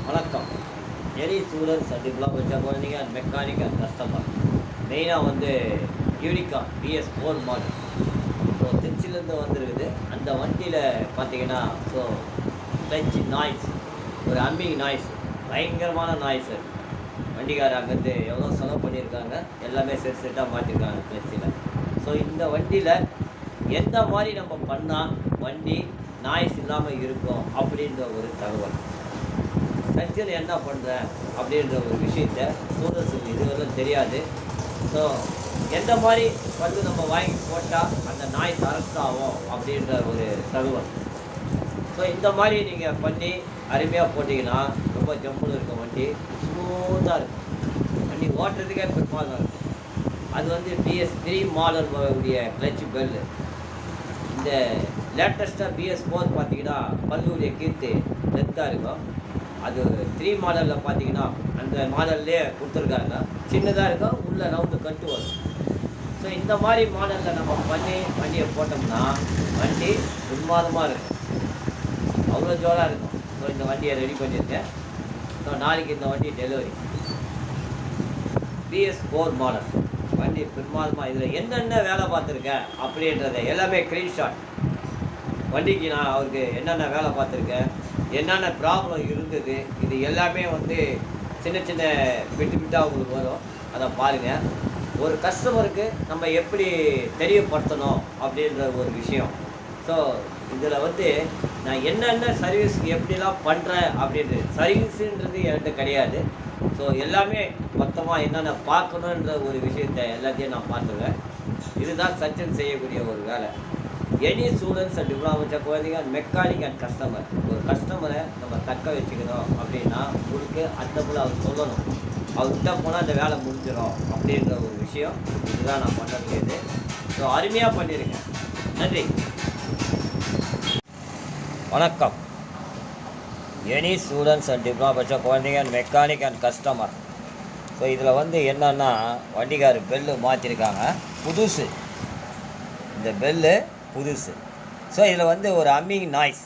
வணக்கம். எரி சூழல் சர்டிஃபிகேட் வச்ச குழந்தைங்க மெக்கானிக்கல் கஸ்டமர் மெயினாக வந்து யூனிகா BS4 மாடல். ஸோ திருச்சியிலேருந்து வந்துருக்குது. அந்த வண்டியில் பார்த்தீங்கன்னா ஸோ கிளச் நாய்ஸ், ஒரு அம்பிங் நாய்ஸ், பயங்கரமான நாய்ஸு. வண்டிக்காரர் அங்கேருந்து எவ்வளோ செலவு பண்ணியிருக்காங்க, எல்லாமே செட்டாக மாற்றிருக்காங்க கிளச்சில். ஸோ இந்த வண்டியில் எந்த மாதிரி நம்ம பண்ணால் வண்டி நாய்ஸ் இல்லாமல் இருக்கும் அப்படின்ற ஒரு தகவல். சர்ஜன் என்ன பண்ணுறேன் அப்படின்ற ஒரு விஷயத்த ஸ்டூடெண்ட்ஸுக்கு இதுவரையும் தெரியாது. ஸோ எந்த மாதிரி வந்து நம்ம வாங்கி போட்டால் அந்த நாய்ஸ் அரெஸ்ட் ஆகும் அப்படின்ற ஒரு தகவல். ஸோ இந்த மாதிரி நீங்கள் பண்ணி அருமையாக போட்டிங்கன்னா ரொம்ப ஜம்முன்னு இருக்கும், வண்டி ஸ்மூத்தாக இருக்கும், வண்டி ஓட்டுறதுக்கே பிற்பாகம் இருக்கும். அது வந்து BS3 மாடல் உடைய கிளச் பெல்லு. இந்த லேட்டஸ்ட்டாக BS4 பார்த்தீங்கன்னா பல்லுடைய கீர்த்து லென்த்தாக இருக்கும். அது 3 மாடலில் பார்த்தீங்கன்னா அந்த மாடல்லே கொடுத்துருக்காங்க, சின்னதாக இருக்கும், உள்ளே ரவுண்டு கட்டு வரும். ஸோ இந்த மாதிரி மாடலில் நம்ம பண்ணி வண்டியை போட்டோம்னா வண்டி பிரமாதமாக இருக்கும், அவ்வளோ ஜோலாக இருக்கும். ஸோ இந்த வண்டியை ரெடி பண்ணியிருக்கேன். ஸோ நாளைக்கு இந்த வண்டி டெலிவரி. BS4 மாடல் வண்டி பிரமாதமாக. இதில் என்னென்ன வேலை பார்த்துருக்கேன் அப்படின்றத எல்லாமே ஸ்க்ரீன்ஷாட். வண்டிக்கு நான் அவருக்கு என்னென்ன வேலை பார்த்துருக்கேன், என்னென்ன ப்ராப்ளம் இருந்தது, இது எல்லாமே வந்து சின்ன சின்ன பிட்டாக உங்களுக்கு வரும், அதை பாருங்கள். ஒரு கஸ்டமருக்கு நம்ம எப்படி தெரியப்படுத்தணும் அப்படின்ற ஒரு விஷயம். ஸோ இதில் வந்து நான் என்னென்ன சர்வீஸ் எப்படிலாம் பண்ணுறேன் அப்படின்றது, சர்வீஸுன்றது என்கிட்ட கிடையாது. ஸோ எல்லாமே மொத்தமாக என்னென்ன பார்க்கணுன்ற ஒரு விஷயத்தை எல்லாத்தையும் நான் பார்த்துருவேன். இதுதான் சர்ஜன் செய்யக்கூடிய ஒரு வேலை. எனி ஸ்டூடெண்ட்ஸ் அண்ட் டிப்ளமோ குழந்தைங்க மெக்கானிக் அண்ட் கஸ்டமர். ஒரு கஸ்டமரை நம்ம தக்க வச்சுக்கணும் அப்படின்னா உங்களுக்கு அந்த போல் அவர் சொல்லணும், அவர்கிட்ட போனால் அந்த வேலை முடிஞ்சிடும் அப்படின்ற ஒரு விஷயம். இதுதான் நான் பண்ண வேண்டியது. ஸோ அருமையாக பண்ணியிருக்கேன். நன்றி, வணக்கம். எனி ஸ்டூடெண்ட்ஸ் அண்ட் டிப்ளமோ படித்த குழந்தைங்க and mechanic and customer. So இதில் வந்து என்னென்னா வண்டிக்கார் பெல்லு மாற்றிருக்காங்க, புதுசு. இந்த பெல்லு புதுசு. ஸோ இதில் வந்து ஒரு அம்மிங் நாய்ஸ்,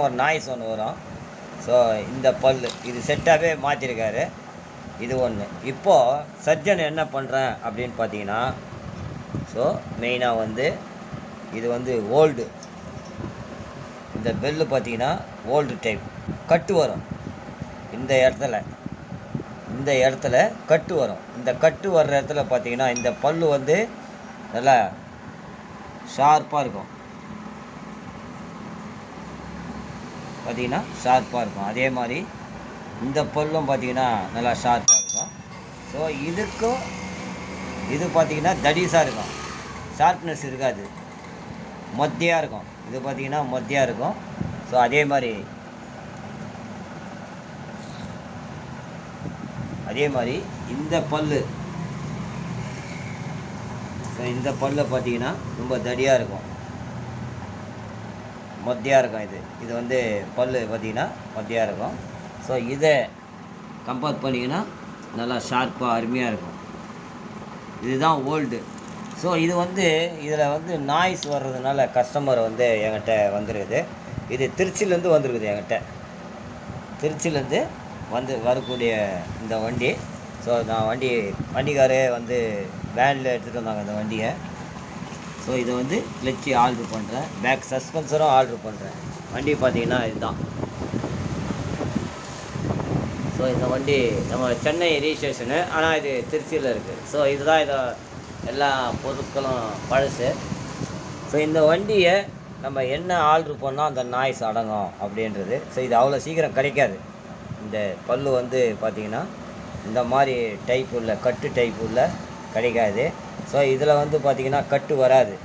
ஒரு நாய்ஸ் ஒன்று வரும். ஸோ இந்த பல் இது செட்டாகவே மாற்றிருக்காரு. இது ஒன்று. இப்போது சர்ஜன் என்ன பண்ணுறேன் அப்படின்னு பார்த்தீங்கன்னா, ஸோ மெயினாக வந்து இது வந்து ஓல்டு. இந்த பெல்லு பார்த்தீங்கன்னா ஓல்டு டைப், கட்டு வரும் இந்த இடத்துல கட்டு வரும். இந்த கட்டு வர்ற இடத்துல பார்த்தீங்கன்னா இந்த பல்லு வந்து நல்லா ஷார்ப்பாக இருக்கும், பார்த்தீங்கன்னா ஷார்ப்பாக இருக்கும். அதே மாதிரி இந்த பல்லும் பார்த்தீங்கன்னா நல்லா ஷார்ப்பாக இருக்கும். ஸோ இதுக்கும் இது பார்த்தீங்கன்னா தடிஸாக இருக்கும், ஷார்ப்னஸ் இருக்காது, மொத்தியாக இருக்கும். இது பார்த்தீங்கன்னா மொத்தியாக இருக்கும். ஸோ அதே மாதிரி இந்த பல்லு, ஸோ இந்த பல்லை பார்த்தீங்கன்னா ரொம்ப தடியாக இருக்கும், மொத்தியாக இருக்கும். இது வந்து பல் பார்த்தீங்கன்னா மொத்தியாக இருக்கும். ஸோ இதை கம்பேர் பண்ணிங்கன்னா நல்லா ஷார்ப்பாக அருமையாக இருக்கும். இதுதான் ஓல்டு. ஸோ இது வந்து இதில் வந்து நாய்ஸ் வர்றதுனால கஸ்டமர் வந்து என்கிட்ட வந்துருக்குது. இது திருச்சியிலேருந்து வந்துருக்குது என்கிட்ட, திருச்சியிலேருந்து வரக்கூடிய இந்த வண்டி. ஸோ நான் வண்டிக்காரே வந்து வேனில் எடுத்துகிட்டு வந்தாங்க இந்த வண்டியை. ஸோ இதை வந்து கிளச்சி ஆர்ட்ரு பண்ணுறேன், பேக் சஸ்பென்சரும் ஆர்ட்ரு பண்ணுறேன். வண்டி பார்த்தீங்கன்னா இதுதான். ஸோ இந்த வண்டி நம்ம சென்னை ரிஜிஸ்ட்ரேஷனு, ஆனால் இது திருச்சியில் இருக்குது. ஸோ இதுதான் இதை எல்லா பொருட்களும் பழசு. ஸோ இந்த வண்டியை நம்ம என்ன ஆர்ட்ரு பண்ணால் அந்த நாய்ஸ் அடங்கும் அப்படின்றது. ஸோ இது அவ்வளோ சீக்கிரம் கிடைக்காது. இந்த பல்லு வந்து பார்த்திங்கன்னா இந்த மாதிரி டைப் உள்ள கட்டு டைப் உள்ள கிடைக்காது. ஸோ இதில் வந்து பார்த்திங்கன்னா கட்டு வராது,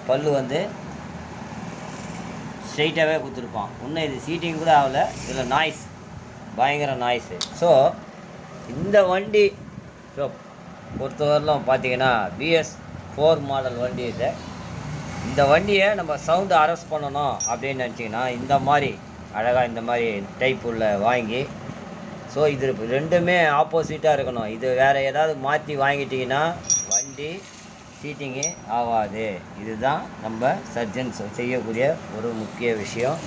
பல்லு வந்து ஸ்ட்ரெயிட்டாகவே கொடுத்துருப்பான். இன்னும் இது சீட்டிங் கூட ஆகலை, இதில் நாய்ஸ், பயங்கர நாய்ஸு. ஸோ இந்த வண்டி ஸோ பொறுத்தவரையிலும் பார்த்திங்கன்னா BS4 மாடல் வண்டி இது. இந்த வண்டியை நம்ம சவுண்டு அரெஸ்ட் பண்ணணும் அப்படின்னு நினச்சிங்கன்னா இந்த மாதிரி அழகாக இந்த மாதிரி டைப் உள்ள வாங்கி, ஸோ இது ரெண்டுமே ஆப்போசிட்டாக இருக்கணும். இது வேறு ஏதாவது மாற்றி வாங்கிட்டிங்கன்னா வண்டி சீட்டிங்கே ஆகாது. இதுதான் நம்ம சர்ஜன்ஸ் செய்யக்கூடிய ஒரு முக்கிய விஷயம்.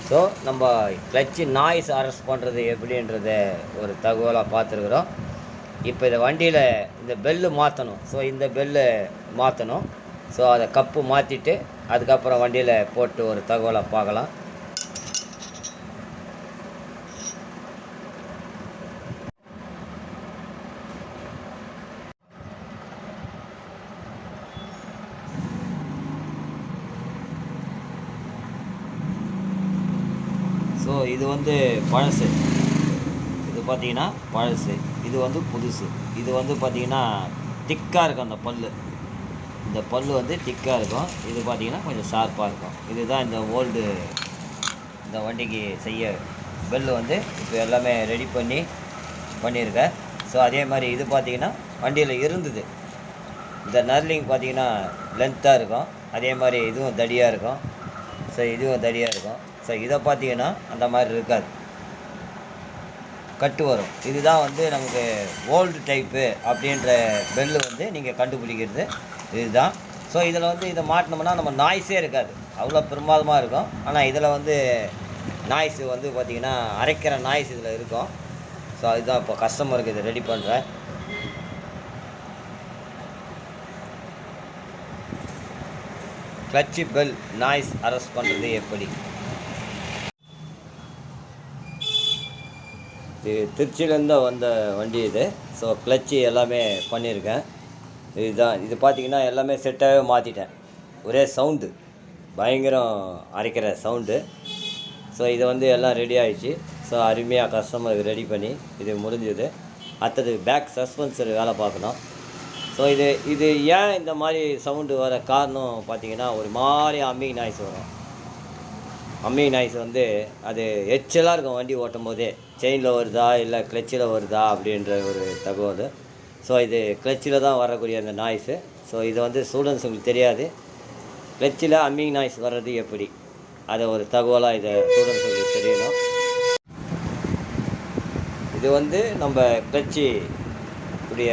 ஸோ நம்ம கிளட்ச்சு நாய்ஸ் அரெஸ்ட் பண்ணுறது எப்படின்றத ஒரு தகவலாக பார்த்துருக்குறோம். இப்போ இந்த வண்டியில் இந்த பெல்லு மாற்றணும். ஸோ இந்த பெல்லு மாற்றணும். ஸோ அதை கப்பு மாற்றிட்டு அதுக்கப்புறம் வண்டியில் போட்டு ஒரு தகவலாக பார்க்கலாம். ஸோ இது வந்து பழசு, இது பார்த்திங்கன்னா பழசு, இது வந்து புதுசு. இது வந்து பார்த்திங்கன்னா திக்காக இருக்கும் அந்த பல், இந்த பல் வந்து திக்காக இருக்கும். இது பார்த்திங்கன்னா கொஞ்சம் ஷார்ப்பாக இருக்கும். இதுதான் இந்த ஓல்டு இந்த வண்டிக்கு செய்ய பெல்லு வந்து இப்போ எல்லாமே ரெடி பண்ணியிருக்கேன். ஸோ அதே மாதிரி இது பார்த்திங்கன்னா வண்டியில் இருந்தது. இந்த நர்லிங் பார்த்திங்கன்னா லென்த்தாக இருக்கும், அதே மாதிரி இதுவும் தடியாக இருக்கும். ஸோ இதுவும் தடியாக இருக்கும். ஸோ இதை பார்த்திங்கன்னா அந்த மாதிரி இருக்காது, கட்டு வரும். இதுதான் வந்து நமக்கு ஓல்டு டைப்பு அப்படின்ற பெல்லு வந்து நீங்கள் கண்டுபிடிக்கிறது இதுதான். ஸோ இதில் வந்து இதை மாட்டினோம்னா நம்ம நாய்ஸே இருக்காது, அவ்வளோ பிரமாதமாக இருக்கும். ஆனால் இதில் வந்து நாய்ஸு வந்து பார்த்திங்கன்னா அரைக்கிற நாய்ஸ் இதில் இருக்கும். ஸோ அதுதான் இப்போ கஸ்டமருக்கு இதை ரெடி பண்ணுறேன். கிளட்சி பெல் நாய்ஸ் அரெஸ்ட் பண்ணுறது எப்படி? இது திருச்சியிலேருந்து வந்த வண்டி இது. ஸோ கிளட்சி எல்லாமே பண்ணியிருக்கேன். இதுதான், இது பார்த்திங்கன்னா எல்லாமே செட்டாகவே மாற்றிட்டேன். ஒரே சவுண்டு, பயங்கரம் அரைக்கிற சவுண்டு. ஸோ இதை வந்து எல்லாம் ரெடி ஆகிடுச்சு. ஸோ அருமையாக கஸ்டமருக்கு ரெடி பண்ணி இது முடிஞ்சது. அடுத்தது பேக் சஸ்பென்சர் வேலை பார்க்கணும். ஸோ இது ஏன் இந்த மாதிரி சவுண்டு வர காரணம் பார்த்திங்கன்னா ஒரு மாதிரி அம்மிங் நாய்ஸ் வரும். அம்மிங் நாய்ஸ் வந்து அது எச்சலாக இருக்கும் வண்டி ஓட்டும் போதே, செயினில் வருதா இல்லை கிளச்சில் வருதா அப்படின்ற ஒரு தகவல். ஸோ இது கிளச்சில் தான் வரக்கூடிய அந்த நாய்ஸு. ஸோ இது வந்து ஸ்டூடெண்ட்ஸுங்களுக்கு தெரியாது, கிளச்சில் அம்மிங் நாய்ஸ் வர்றது எப்படி, அதை ஒரு தகவலாக இதை ஸ்டூடெண்ட்ஸுங்களுக்கு தெரியணும். இது வந்து நம்ம கிளச்சி உடைய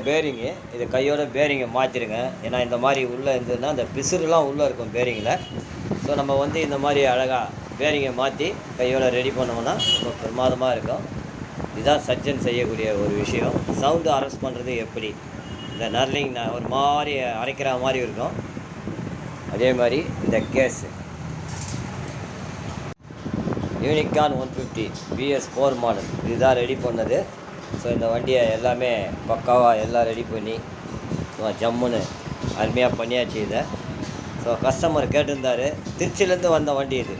பேரிங்கு, இது கையோட பேரிங்கை மாற்றிடுங்க. ஏன்னா இந்த மாதிரி உள்ளே இருந்ததுன்னா அந்த பிசுறுலாம் உள்ளே இருக்கும் பேரிங்கில். ஸோ நம்ம வந்து இந்த மாதிரி அழகாக பேரிங்கை மாற்றி கையோட ரெடி பண்ணோம்னா ரொம்ப பிரமாதமாக இருக்கும். இதுதான் சர்ஜன் செய்யக்கூடிய ஒரு விஷயம். சவுண்டு அரெஸ்ட் பண்ணுறது எப்படி, இந்த நர்லிங் ஒரு மாதிரி அரைக்கிற மாதிரி இருக்கும். அதே மாதிரி இந்த கேஸு யூனிகான் 150 BS4 மாடல், இதுதான் ரெடி பண்ணது. ஸோ இந்த வண்டியை எல்லாமே பக்காவாக எல்லாம் ரெடி பண்ணி ஜம்முன்னு அருமையாக பண்ணியாச்சு இதை. ஸோ கஸ்டமர் கேட்டிருந்தார், திருச்சியிலேருந்து வந்த வண்டி இது.